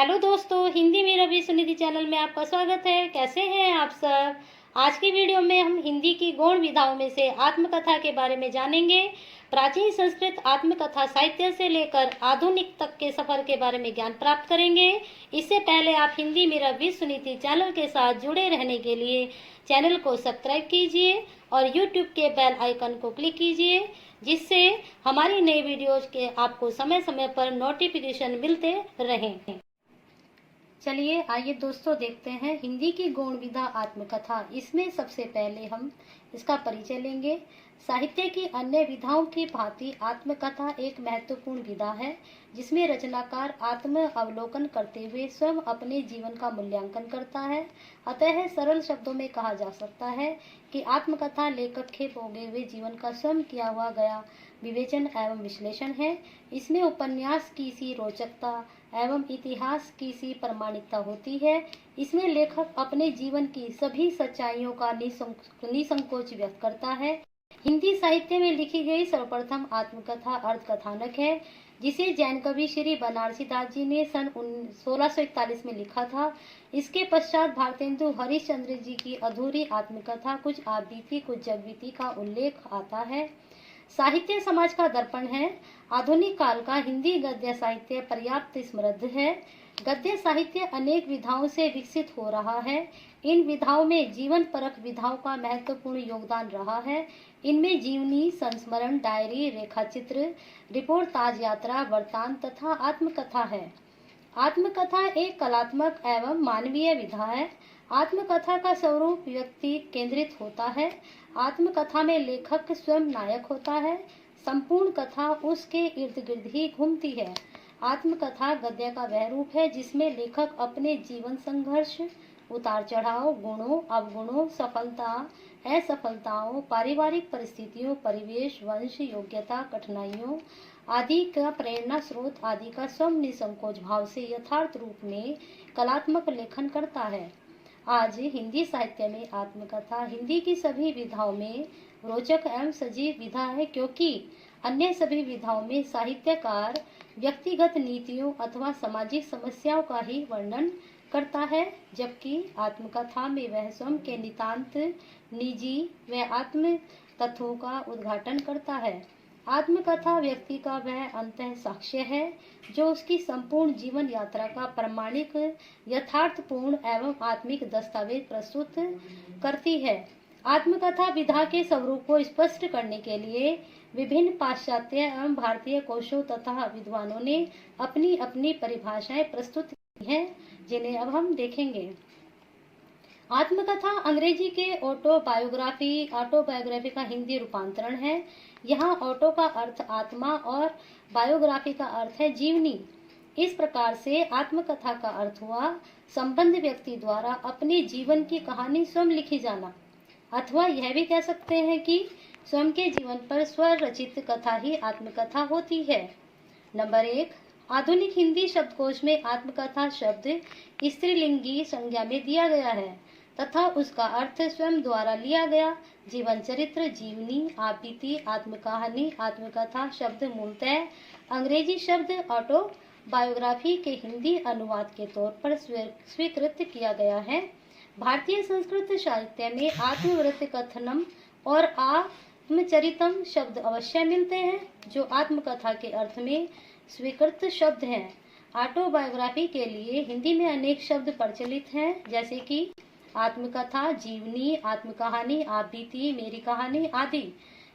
Hello दोस्तों, हिंदी में Ravi Sunidhi channel में आपका स्वागत है। कैसे हैं आप सब। आज की वीडियो में हम हिंदी की गौण विधाओं में से आत्मकथा के बारे में जानेंगे। प्राचीन संस्कृत आत्मकथा साहित्य से लेकर आधुनिक तक के सफर के बारे में ज्ञान प्राप्त करेंगे। इससे पहले आप हिंदी में रवि सुनिधि चैनल के साथ जुड़े रहने के लिए चैनल को सब्सक्राइब कीजिए और यूट्यूब के बेल आइकन को क्लिक कीजिए, जिससे हमारी नई वीडियोज के आपको समय समय पर नोटिफिकेशन मिलते रहें। चलिए आइए दोस्तों देखते हैं हिंदी की गौण विधा आत्मकथा। इसमें सबसे पहले हम इसका परिचय लेंगे। साहित्य की अन्य विधाओं की भांति आत्मकथा एक महत्वपूर्ण विधा है, जिसमें रचनाकार आत्म अवलोकन करते हुए स्वयं अपने जीवन का मूल्यांकन करता है। अतः सरल शब्दों में कहा जा सकता है कि आत्मकथा लेखक के भोगे हुए जीवन का स्वयं किया हुआ गया विवेचन एवं विश्लेषण है। इसमें उपन्यास की सी रोचकता एवं इतिहास की सी प्रामाणिकता होती है। इसमें लेखक अपने जीवन की सभी सच्चाइयों का निसंकोच व्यक्त करता है। हिंदी साहित्य में लिखी गई सर्वप्रथम आत्मकथा अर्थकथानक है, जिसे जैन कवि श्री बनारसी दास जी ने सन 1641 में लिखा था। इसके पश्चात भारतेंदु हरिश्चंद्र जी की अधूरी आत्मकथा कुछ आप बीती कुछ जग बीती का उल्लेख आता है। साहित्य समाज का दर्पण है। आधुनिक काल का हिंदी गद्य साहित्य पर्याप्त समृद्ध है। गद्य साहित्य अनेक विधाओं से विकसित हो रहा है। इन विधाओं में जीवन परक विधाओं का महत्वपूर्ण योगदान रहा है। इनमें जीवनी, संस्मरण, डायरी, रेखाचित्र, रिपोर्ट, ताज यात्रा, वृत्तांत तथा आत्मकथा है। आत्मकथा एक कलात्मक एवं मानवीय विधा है। आत्मकथा का स्वरूप व्यक्ति केंद्रित होता है। आत्मकथा में लेखक स्वयं नायक होता है। संपूर्ण कथा उसके इर्द गिर्द ही घूमती है। आत्मकथा गद्य का वह रूप है जिसमें लेखक अपने जीवन संघर्ष, उतार चढ़ाव, गुणों अवगुणों, सफलता असफलताओं, पारिवारिक परिस्थितियों, परिवेश, वंश, योग्यता, कठिनाइयों आदि का प्रेरणा स्रोत आदि का स्वयं निसंकोच भाव से यथार्थ रूप में कलात्मक लेखन करता है। आज हिंदी साहित्य में आत्मकथा हिंदी की सभी विधाओं में रोचक एवं सजीव विधा है, क्योंकि अन्य सभी विधाओं में साहित्यकार व्यक्तिगत नीतियों अथवा सामाजिक समस्याओं का ही वर्णन करता है, जबकि आत्मकथा में वह स्वयं के नितांत निजी व आत्म तत्वों का उद्घाटन करता है। आत्मकथा व्यक्ति का वह अंतः साक्ष्य है जो उसकी संपूर्ण जीवन यात्रा का प्रामाणिक, यथार्थपूर्ण एवं आत्मिक दस्तावेज प्रस्तुत करती है। आत्मकथा विधा के स्वरूप को स्पष्ट करने के लिए विभिन्न पाश्चात्य एवं भारतीय कोशों तथा विद्वानों ने अपनी अपनी परिभाषाएं प्रस्तुत की हैं, जिन्हें अब हम देखेंगे। आत्मकथा अंग्रेजी के ऑटोबायोग्राफी का हिंदी रूपांतरण है। यहाँ ऑटो का अर्थ आत्मा और बायोग्राफी का अर्थ है जीवनी। इस प्रकार से आत्मकथा का अर्थ हुआ संबंध व्यक्ति द्वारा अपने जीवन की कहानी स्वयं लिखी जाना, अथवा यह भी कह सकते हैं कि स्वयं के जीवन पर स्वरचित कथा ही आत्मकथा होती है। नंबर 1, आधुनिक हिंदी शब्दकोश में आत्मकथा शब्द स्त्रीलिंगी संज्ञा में दिया गया है तथा उसका अर्थ स्वयं द्वारा लिया गया जीवन चरित्र, जीवनी, आपबीती, आत्मकहानी। आत्मकथा शब्द मूलतः अंग्रेजी शब्द ऑटोबायोग्राफी के हिंदी अनुवाद के तौर पर स्वीकृत किया गया है। भारतीय संस्कृत साहित्य में आत्मवृत्ति कथनम और आत्मचरितम शब्द अवश्य मिलते हैं, जो आत्मकथा के अर्थ में स्वीकृत शब्द हैं। ऑटोबायोग्राफी के लिए हिंदी में अनेक शब्द प्रचलित हैं, जैसे कि आत्मकथा, जीवनी, आत्मकहानी, आपबीती, मेरी कहानी आदि।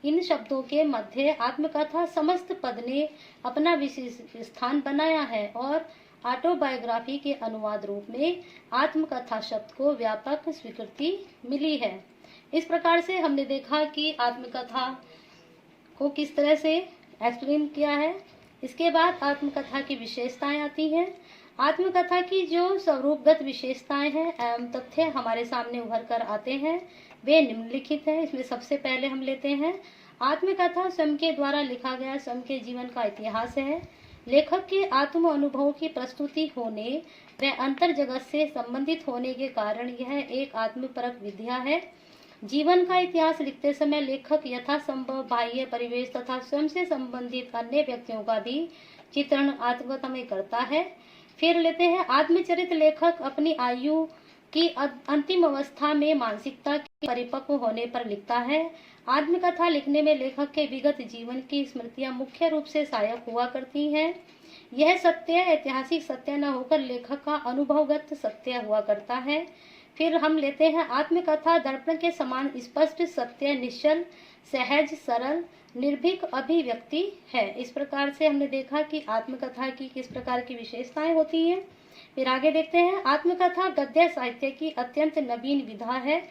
इन शब्दों के मध्य आत्मकथा समस्त पद ने अपना विशेष स्थान बनाया है और ऑटोबायोग्राफी के अनुवाद रूप में आत्मकथा शब्द को व्यापक स्वीकृति मिली है। इस प्रकार से हमने देखा कि आत्मकथा को किस तरह से एक्सप्लेन किया है। इसके बाद आत्मकथा की विशेषताएं आती हैं। आत्मकथा की जो स्वरूपगत विशेषताएं हैं एवं तथ्य हमारे सामने उभर कर आते हैं, वे निम्नलिखित हैं। इसमें सबसे पहले हम लेते हैं आत्मकथा स्वयं के द्वारा लिखा गया स्वयं के जीवन का इतिहास है। लेखक के आत्म अनुभवों की प्रस्तुति होने व अंतर जगत से संबंधित होने के कारण यह एक आत्मपरक विधा है। जीवन का इतिहास लिखते समय लेखक यथासंभव बाह्य परिवेश तथा स्वयं से संबंधित अन्य व्यक्तियों का भी चित्रण आत्मकथा में करता है। फिर लेते हैं आत्मचरित लेखक अपनी आयु की अंतिम अवस्था में मानसिकता के परिपक्व होने पर लिखता है। आत्मकथा लिखने में लेखक के विगत जीवन की स्मृतियां मुख्य रूप से सहायक हुआ करती हैं। यह सत्य ऐतिहासिक सत्य न होकर लेखक का अनुभवगत सत्य हुआ करता है। फिर हम लेते हैं आत्मकथा दर्पण के समान स्पष्ट, सत्य, निश्चल, सहज, सरल, निर्भीक अभिव्यक्ति है। इस प्रकार से हमने देखा कि आत्मकथा की किस प्रकार की विशेषताएं होती हैं। फिर आगे देखते हैं आत्मकथा गद्य साहित्य की अत्यंत नवीन विधा है।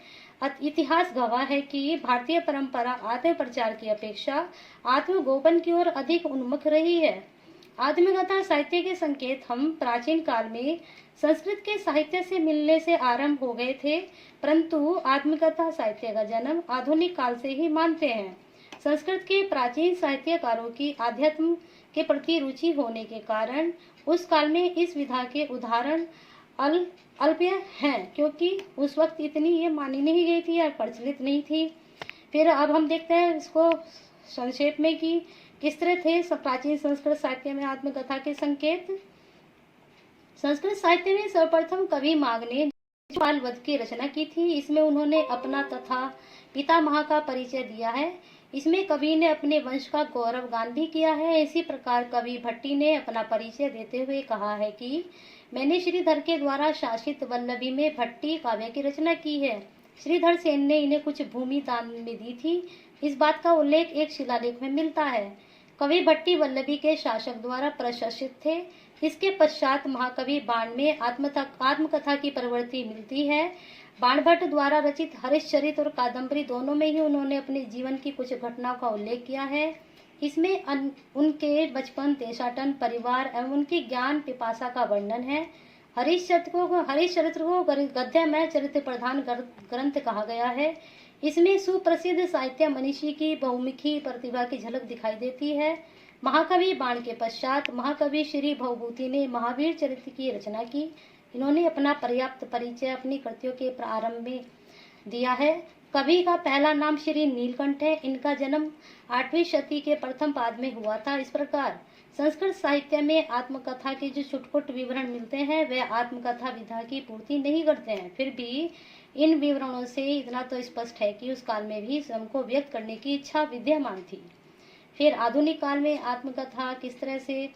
इतिहास गवाह है कि भारतीय परंपरा आत्म प्रचार की अपेक्षा आत्मगोपन की ओर अधिक उन्मुख रही है। आत्मकथा साहित्य के संकेत हम प्राचीन काल में संस्कृत के साहित्य से मिलने से आरंभ हो गए थे, परंतु आत्मकथा साहित्य का जन्म आधुनिक काल से ही मानते हैं। संस्कृत के प्राचीन साहित्यकारों की आध्यात्म के प्रति रुचि होने के कारण उस काल में इस विधा के उदाहरण अल्प हैं, क्योंकि उस वक्त इतनी ये मानी नहीं गई थी या प्रचलित नहीं थी। फिर अब हम देखते हैं इसको संक्षेप में कि किस तरह थे प्राचीन संस्कृत साहित्य में आत्मकथा के संकेत। संस्कृत साहित्य में सर्वप्रथम कवि माघ ने शिशुपाल वध की रचना की थी। इसमें उन्होंने अपना तथा पितामह का परिचय दिया है। इसमें कवि ने अपने वंश का गौरव गान भी किया है। इसी प्रकार कवि भट्टी ने अपना परिचय देते हुए कहा है कि मैंने श्रीधर के द्वारा शासित वल्लभी में भट्टी काव्य की रचना की है। श्रीधर सेन ने इन्हें कुछ भूमि दान में दी थी। इस बात का उल्लेख एक शिलालेख में मिलता है। कवि भट्टी वल्लभी के शासक द्वारा प्रशासित थे। इसके पश्चात महाकवि बाण में आत्मकथा की प्रवृत्ति मिलती है। बाणभट्ट द्वारा रचित हरिश्चरित और कादम्बरी दोनों में ही उन्होंने अपने जीवन की कुछ घटनाओं का उल्लेख किया है। इसमें उनके बचपन, देशाटन, परिवार एवं उनकी ज्ञान पिपासा का वर्णन है। हरिश्चरित्र को गद्यमय चरित्र प्रधान ग्रंथ कहा गया है। इसमें सुप्रसिद्ध साहित्य मनीषी की बहुमुखी प्रतिभा की झलक दिखाई देती है। महाकवि बाण के पश्चात महाकवि श्री भवभूति ने महावीर चरित्र की रचना की। इन्होंने अपना पर्याप्त परिचय अपनी कृतियों के प्रारंभ में दिया है। कवि का पहला नाम श्री नीलकंठ है। इनका जन्म 8वीं शती के प्रथम पाद में हुआ था। इस प्रकार संस्कृत साहित्य में आत्मकथा के जो छुटपुट विवरण मिलते हैं वे आत्मकथा विधा की पूर्ति नहीं करते हैं। फिर भी इन विवरणों से इतना तो स्पष्ट है कि उस काल में भी स्वयं को व्यक्त करने की इच्छा विद्यमान थी। फिर आधुनिक काल में आत्मकथा किस तरह से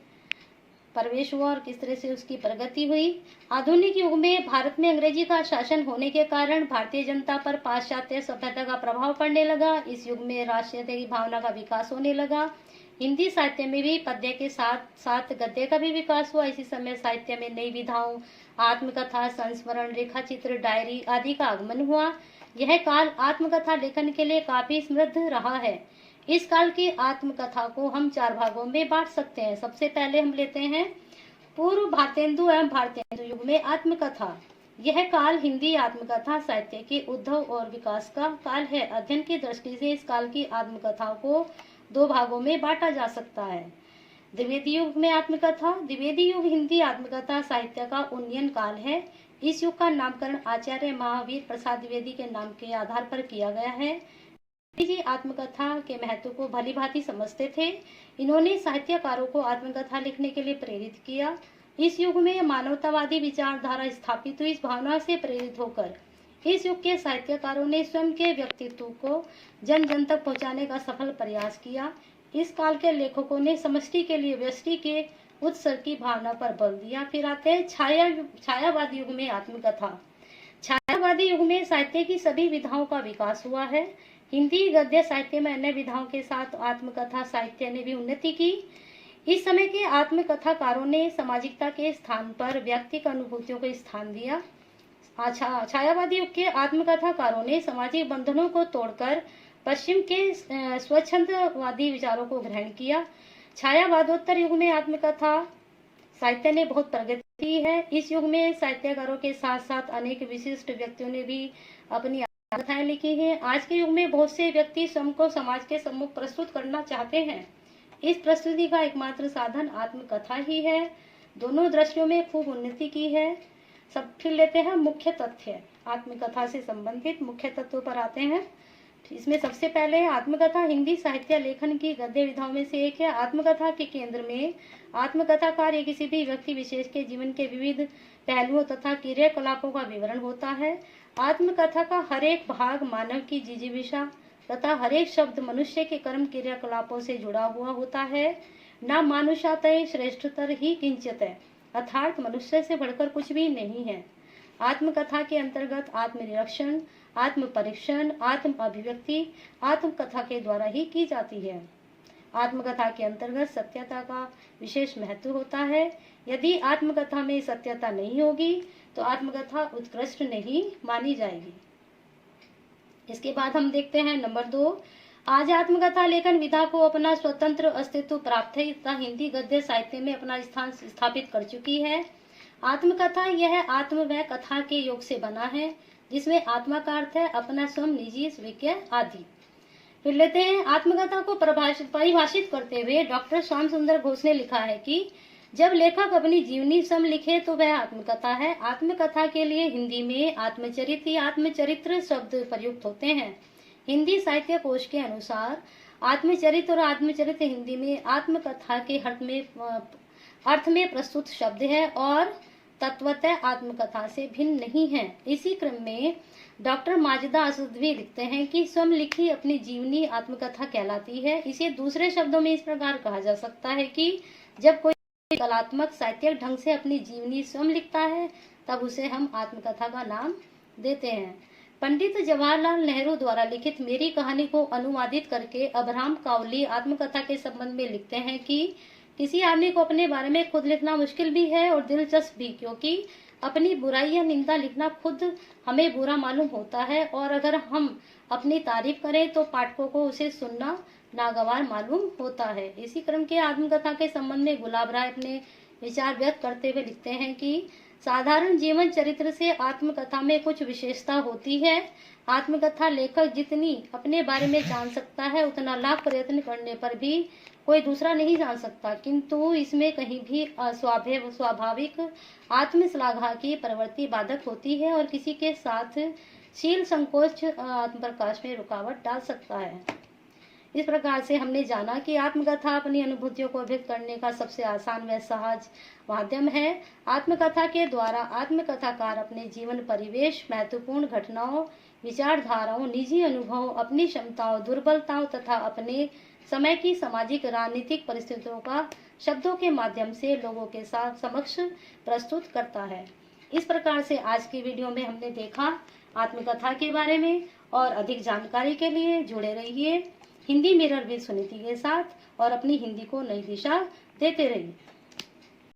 प्रवेश हुआ और किस तरह से उसकी प्रगति हुई। आधुनिक युग में भारत में अंग्रेजी का शासन होने के कारण भारतीय जनता पर पाश्चात्य सभ्यता का प्रभाव पड़ने लगा। इस युग में राष्ट्रीयता की भावना का विकास होने लगा। हिंदी साहित्य में भी पद्य के साथ साथ गद्य का भी विकास हुआ। इसी समय साहित्य में नई विधाओं, आत्मकथा, संस्मरण, रेखाचित्र, डायरी आदि का आगमन हुआ। यह काल आत्मकथा लेखन के लिए काफी समृद्ध रहा है। इस काल की आत्मकथा को हम 4 भागों में बांट सकते हैं। सबसे पहले हम लेते हैं पूर्व भारतेंदु एवं भारतेंदु युग में आत्मकथा। यह काल हिंदी आत्मकथा साहित्य के उद्भव और विकास का काल है। अध्ययन की दृष्टि से इस काल की आत्मकथाओं को 2 भागों में बांटा जा सकता है। द्विवेदी युग में आत्मकथा। द्विवेदी युग हिंदी आत्मकथा साहित्य का उन्नयन काल है। इस युग का नामकरण आचार्य महावीर प्रसाद द्विवेदी के नाम के आधार पर किया गया है। जी आत्मकथा के महत्व को भली भांति समझते थे। इन्होंने साहित्यकारों को आत्मकथा लिखने के लिए प्रेरित किया। इस युग में मानवतावादी विचारधारा स्थापित हुई। इस भावना से प्रेरित होकर इस युग के साहित्यकारों ने स्वयं के व्यक्तित्व को जन जन तक पहुंचाने का सफल प्रयास किया। इस काल के लेखकों ने समष्टि के लिए व्यष्टि के उत्सर्ग की भावना पर बल दिया। फिर आते हैं छायावादी युग में आत्मकथा। छायावादी युग में साहित्य की सभी विधाओं का विकास हुआ है। हिंदी गद्य साहित्य में अन्य विधाओं के साथ आत्मकथा साहित्य ने भी उन्नति की। इस समय के आत्मकथाकारों ने सामाजिकता के स्थान पर व्यक्तिगत अनुभूतियों को स्थान दिया। छायावादी युग के आत्मकथाकारों ने सामाजिक बंधनों को तोड़कर पश्चिम के स्वच्छंदवादी विचारों को ग्रहण किया। छायावादोत्तर युग में आत्मकथा साहित्य ने बहुत प्रगति की है। इस युग में साहित्यकारों के साथ साथ अनेक विशिष्ट व्यक्तियों ने भी अपनी कथाएं लिखी हैं। आज के युग में बहुत से व्यक्ति स्वयं को समाज के सम्मुख प्रस्तुत करना चाहते हैं। इस प्रस्तुति का एकमात्र साधन आत्मकथा ही है। दोनों दृष्टियों में खूब उन्नति की है। सब फिर लेते हैं मुख्य तथ्य। आत्मकथा से संबंधित मुख्य तत्वों पर आते हैं। इसमें सबसे पहले आत्मकथा हिंदी साहित्य लेखन की गद्य विधाओं में से एक है। आत्मकथा के केंद्र में आत्मकथाकार या किसी भी व्यक्ति विशेष के जीवन के विविध पहलुओं तथा क्रियाकलापों का विवरण होता है। आत्मकथा का हर एक भाग मानव की जिजीविषा तथा हर एक शब्द मनुष्य के कर्म क्रियाकलापों से जुड़ा हुआ होता है। न मानुषातय श्रेष्ठतर ही किंचित है, अर्थात मनुष्य से बढ़कर कुछ भी नहीं है। आत्मकथा के अंतर्गत आत्मनिरीक्षण, आत्म परीक्षण, आत्म अभिव्यक्ति आत्मकथा के द्वारा ही की जाती है। आत्मकथा के अंतर्गत सत्यता का विशेष महत्व होता है। यदि आत्मकथा में सत्यता नहीं होगी तो आत्मकथा उत्कृष्ट नहीं मानी जाएगी। इसके बाद हम देखते हैं नंबर 2। आज आत्मकथा लेखन विधा को अपना स्वतंत्र अस्तित्व प्राप्त है तथा हिंदी गद्य साहित्य में अपना स्थान स्थापित कर चुकी है। आत्मकथा यह आत्म व कथा के योग से बना है, जिसमें आत्मा का अर्थ है अपना स्वयं, निजी, स्वीकृत आदि। फिर लेते हैं आत्मकथा को परिभाषित करते हुए डॉक्टर श्याम सुंदर घोष ने लिखा है कि जब लेखक अपनी जीवनी सम लिखे तो वह आत्मकथा है। आत्मकथा के लिए हिंदी में आत्मचरित या आत्मचरित्र शब्द प्रयुक्त होते हैं। हिंदी साहित्य कोश के अनुसार आत्मचरित और आत्मचरित हिंदी में आत्मकथा के अर्थ में प्रस्तुत शब्द है और तत्वतः आत्मकथा से भिन्न नहीं है। इसी क्रम में डॉक्टर माजिदा असदवी लिखते हैं कि स्वयं लिखी अपनी जीवनी आत्मकथा कहलाती है। इसे दूसरे शब्दों में इस प्रकार कहा जा सकता है कि जब कोई कलात्मक साहित्यिक ढंग से अपनी जीवनी स्वयं लिखता है तब उसे हम आत्मकथा का नाम देते हैं। पंडित जवाहरलाल नेहरू द्वारा लिखित मेरी कहानी को अनुवादित करके अब्राहम काउली आत्मकथा के संबंध में लिखते हैं कि किसी आदमी को अपने बारे में खुद लिखना मुश्किल भी है और दिलचस्प भी, क्योंकि अपनी बुराई या निंदा लिखना खुद हमें बुरा मालूम होता है और अगर हम अपनी तारीफ करें तो पाठकों को उसे सुनना नागवार मालूम होता है। इसी क्रम के आत्मकथा के संबंध में गुलाब राय अपने विचार व्यक्त करते हुए लिखते हैं कि साधारण जीवन चरित्र से आत्मकथा में कुछ विशेषता होती है। आत्मकथा लेखक जितनी अपने बारे में जान सकता है उतना लाख प्रयत्न करने पर भी कोई दूसरा नहीं जान सकता, किंतु इसमें कहीं भी स्वाभाविक आत्मश्लाघा की प्रवृत्ति बाधक होती है और किसी के साथ शील संकोच आत्मप्रकाश में रुकावट डाल सकता है। इस प्रकार से हमने जाना कि आत्मकथा अपनी अनुभूतियों को अभिव्यक्त करने का सबसे आसान व सहज माध्यम है। आत्मकथा के द्वारा आत्मकथाकार अपने जीवन परिवेश, महत्वपूर्ण घटनाओं, विचारधाराओं, निजी अनुभवों, अपनी क्षमताओं, दुर्बलताओं तथा अपने समय की सामाजिक राजनीतिक परिस्थितियों का शब्दों के माध्यम से लोगों के साथ समक्ष प्रस्तुत करता है। इस प्रकार से आज की वीडियो में हमने देखा आत्मकथा के बारे में, और अधिक जानकारी के लिए जुड़े रहिए हिंदी मिरर विद सुनीति के साथ और अपनी हिंदी को नई दिशा देते रहिए।